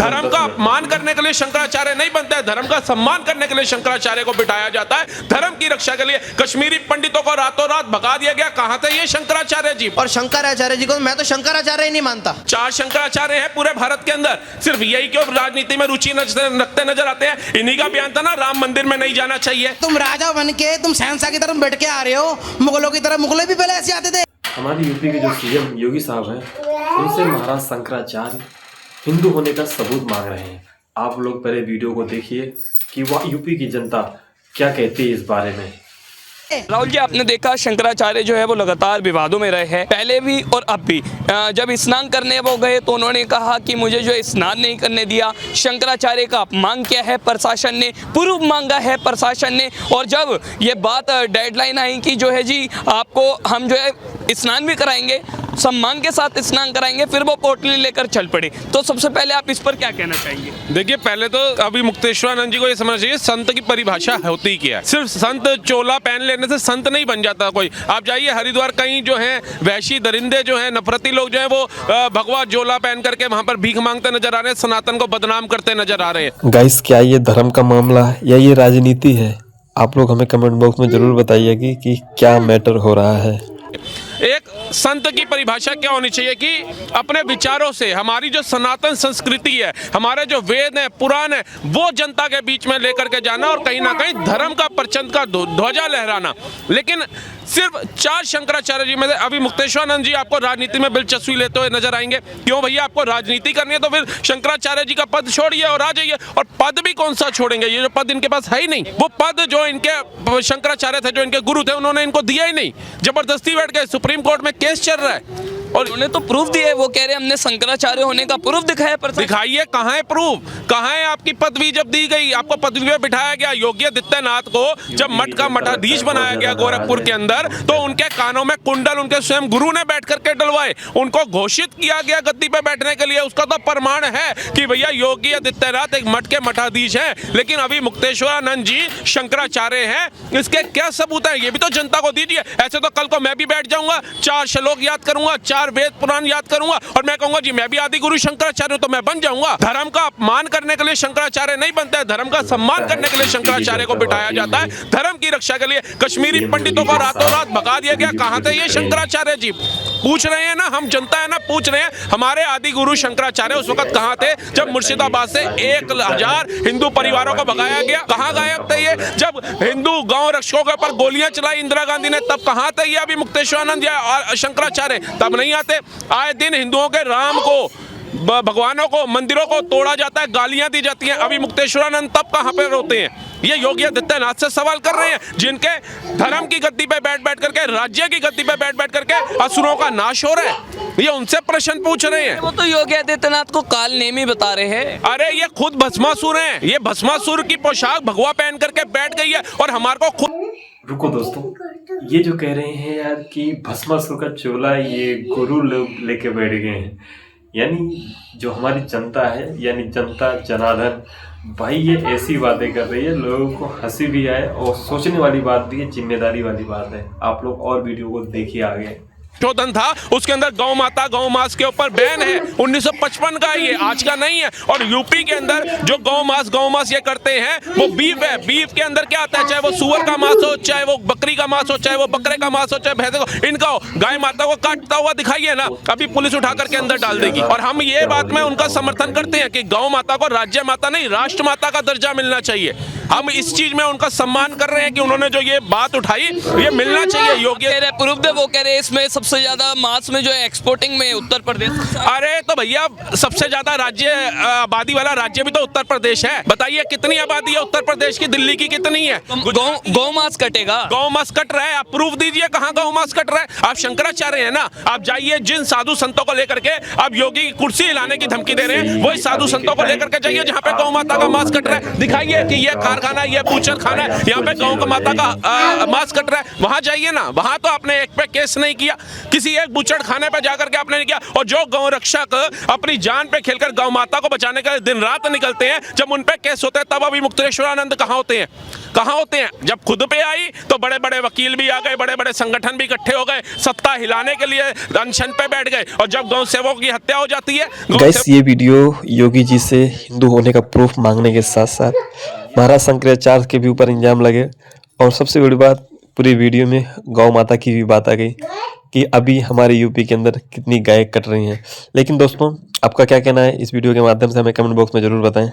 धर्म का अपमान करने के लिए शंकराचार्य नहीं बनते हैं, धर्म का सम्मान करने के लिए शंकराचार्य को बिठाया जाता है। धर्म की रक्षा के लिए कश्मीरी पंडितों को रातों रात भगा दिया गया। कहां थे ये शंकराचार्य जी? और शंकराचार्य जी को मैं तो शंकराचार्य ही नहीं मानता। 4 शंकराचार्य हैं पूरे भारत के अंदर, सिर्फ यही क्यों राजनीति में रुचि रखते नजर आते हैं? इन्हीं का बयान था ना, राम मंदिर में नहीं जाना चाहिए। तुम राजा बन के तुम शहंशाह की तरफ बैठ के आ रहे हो, मुगलों की तरह। मुगल भी पहले ऐसे आते थे। हमारी यूपी के जो सीएम योगी साहब हैं, उनसे महाराज शंकराचार्य हिंदू होने का सबूत मांग रहे हैं। आप लोग पहले वीडियो को देखिए कि वह यूपी की जनता क्या कहती है इस बारे में। राहुल जी, आपने देखा शंकराचार्य जो है वो लगातार विवादों में रहे हैं, पहले भी और अब भी। जब स्नान करने वो गए तो उन्होंने कहा कि मुझे जो है स्नान नहीं करने दिया। शंकराचार्य का अपमान किया है प्रशासन ने, प्रूफ मांगा है प्रशासन ने। और जब ये बात डेडलाइन आई कि जो है जी आपको हम जो है स्नान भी कराएंगे, सम्मान के साथ स्नान कराएंगे, फिर वो पोटली लेकर चल पड़े। तो सबसे पहले आप इस पर क्या कहना चाहेंगे? देखिए, पहले तो अभी मुक्तेश्वरानंद जी को ये समझना चाहिए संत की परिभाषा होती क्या है। सिर्फ संत चोला पहन लेने से संत नहीं बन जाता कोई। आप जाइए हरिद्वार, कहीं जो है वैशी दरिंदे जो है, नफरती लोग जो है वो भगवा चोला पहन करके वहां पर भीख मांगते नजर आ रहे हैं, सनातन को बदनाम करते नजर आ रहे हैं। गाइस, क्या ये धर्म का मामला है या ये राजनीति है? आप लोग हमें कमेंट बॉक्स में जरूर बताइए कि क्या मैटर हो रहा है। एक संत की परिभाषा क्या होनी चाहिए कि अपने विचारों से हमारी जो सनातन संस्कृति है, हमारे जो वेद है, पुराण है, वो जनता के बीच में लेकर के जाना और कहीं ना कहीं धर्म का परचम का ध्वजा लहराना। लेकिन सिर्फ 4 शंकराचार्य जी में से अभी मुक्तेश्वरानंद जी आपको राजनीति में दिलचस्पी लेते हुए नजर आएंगे। क्यों भैया, आपको राजनीति करनी है तो फिर शंकराचार्य जी का पद छोड़िए और आ जाइए। और पद भी कौन सा छोड़ेंगे? ये जो पद इनके पास है ही नहीं, वो पद जो इनके शंकराचार्य थे, जो इनके गुरु थे, उन्होंने इनको दिया ही नहीं। जबरदस्ती बैठ गए, सुप्रीम कोर्ट में केस चल रहा है और उन्होंने तो प्रूफ दिए। वो कह रहे हैं हमने शंकराचार्य होने का प्रूफ दिखाया। पर दिखाइए, कहाँ है प्रूफ? कहाँ है आपकी पदवी जब दी गई? आपको पदवी पे बिठाया गया। योगी आदित्यनाथ को जब मठ का मठाधीश बनाया गया गोरखपुर के अंदर, तो उनके कानों में कुंडल उनके स्वयं गुरु ने बैठ करके डलवाए। उनको घोषित किया गया गद्दी पे बैठने के लिए। उसका तो प्रमाण है कि भैया योगी आदित्यनाथ एक मठ के मठाधीश हैं। लेकिन अभी मुक्तेश्वरानंद जी शंकराचार्य हैं, इसके क्या सबूत है? ये भी तो जनता को दीजिए। ऐसे तो कल को मैं भी बैठ जाऊंगा, 4 श्लोक याद करूंगा, 4 वेद पुराण याद करूंगा और मैं कहूंगा जी मैं भी आदि गुरु शंकराचार्य हूं, तो मैं बन जाऊंगा। धर्म का अपमान करने के लिए शंकराचार्य नहीं बनते हैं, धर्म का सम्मान करने के लिए शंकराचार्य को बिठाया जाता है। धर्म की रक्षा के लिए कश्मीरी पंडितों को रातों रात भगा दिया गया। कहां थे ये शंकराचार्य जी? पूछ रहे हैं ना, हम जनता है ना, पूछ रहे हैं हमारे आदि गुरु शंकराचार्य उस वक्त कहां थे जब मुर्शिदाबाद से 1000 हिंदू परिवारों को भगाया गया? कहां गायब थे ये? जब हिंदू गांव रक्षकों के ऊपर गोलियां चलाई इंदिरा गांधी ने, तब कहां थे ये? अभी मुक्तेश्वरानंद या शंकराचार्य तब नहीं आते। आए दिन हिंदुओं के राम को, भगवानों को, मंदिरों को तोड़ा जाता है, गालियां दी जाती हैं। अभी मुक्तेश्वरानंद तब कहां पे रोते हैं? ये योगी आदित्यनाथ से सवाल कर रहे हैं, जिनके धर्म की गद्दी पे बैठ बैठ करके, राज्य की गद्दी पे बैठ बैठ करके असुरों का नाश हो रहा है। ये उनसे प्रश्न पूछ रहे हैं। वो तो योगी आदित्यनाथ को काल नेमी बता रहे हैं। अरे ये खुद भस्मासुर हैं। ये भस्मासुर की पोशाक भगवा पहन करके बैठ गई है और हमारे को खुद। रुको दोस्तों, ये जो कह रहे हैं यार कि भस्मासुर का चोला ये गुरु लोग लेके बैठ गए हैं, यानी जो हमारी जनता है, यानी जनता जनार्दन भाई, ये ऐसी बातें कर रही है, लोगों को हंसी भी आए और सोचने वाली बात भी है, जिम्मेदारी वाली बात है। आप लोग और वीडियो को देखिए आगे। संशोधन था उसके अंदर गौ माता गौ मांस के ऊपर बैन है, 1955 का, ये आज का नहीं है। और यूपी के अंदर जो गौ मांस ये करते हैं वो बीफ है। बीफ के अंदर क्या आता है? चाहे वो सुअर का मांस हो, चाहे वो बकरी का मांस हो, चाहे वो बकरे का मांस हो, चाहे भैंसे का, इनका हो। गाय माता को काटता हुआ दिखाइए ना, अभी पुलिस उठा करके अंदर डाल देगी। और हम ये बात में उनका समर्थन करते हैं कि गौ माता को राज्य माता नहीं, राष्ट्र माता का दर्जा मिलना चाहिए। हम इस चीज में उनका सम्मान कर रहे हैं कि उन्होंने जो ये बात उठाई, ये मिलना चाहिए। योगी प्रूफ दे, वो कह रहे हैं इसमें सबसे ज्यादा मांस में जो है एक्सपोर्टिंग में उत्तर प्रदेश। अरे तो भैया, सबसे ज्यादा राज्य आबादी वाला राज्य भी तो उत्तर प्रदेश है। बताइए कितनी आबादी है उत्तर प्रदेश की? दिल्ली की कितनी है? गौ मांस कटेगा? गौ मांस कट रहा है, आप प्रूफ दीजिए कहाँ गौ मांस कट रहा है। आप शंकराचार्य है ना, आप जाइए जिन साधु संतों को लेकर के आप योगी की कुर्सी हिलाने की धमकी दे रहे हैं, वही साधु संतों को लेकर के जाइए जहाँ पे गौ माता का मांस कट रहा है। दिखाइए कि ये कारखाना, ये बूचर खाना है, यहाँ पे गौ माता का मांस कट रहा है। वहां जाइए ना, वहां तो आपने एक पे केस नहीं किया। किसी एक बुचड़ खाने पे जाकर के आपने नहीं किया। और जो गौ रक्षक अपनी जान पे खेलकर गौ माता को बचाने के लिए दिन रात निकलते हैं, जब उन पे केस होते हैं तब अभी मुक्तेश्वरानंद कहाँ होते हैं, कहाँ होते हैं? जब खुद पे आई तो बड़े बड़े वकील भी आ गए, बड़े बड़े संगठन भी इकट्ठे हो गए, सत्ता हिलाने के लिए अनशन पे बैठ गए। और जब गौ सेवकों की हत्या हो जाती है, गाइस ये वीडियो योगी जी से हिंदू होने का प्रूफ मांगने के साथ साथ महाराज शंकराचार्य के भी ऊपर इल्जाम लगे। और सबसे बड़ी बात, पूरी वीडियो में गौ माता की भी बात आ गई कि अभी हमारे यूपी के अंदर कितनी गाय कट रही हैं। लेकिन दोस्तों, आपका क्या कहना है इस वीडियो के माध्यम से हमें कमेंट बॉक्स में ज़रूर बताएं।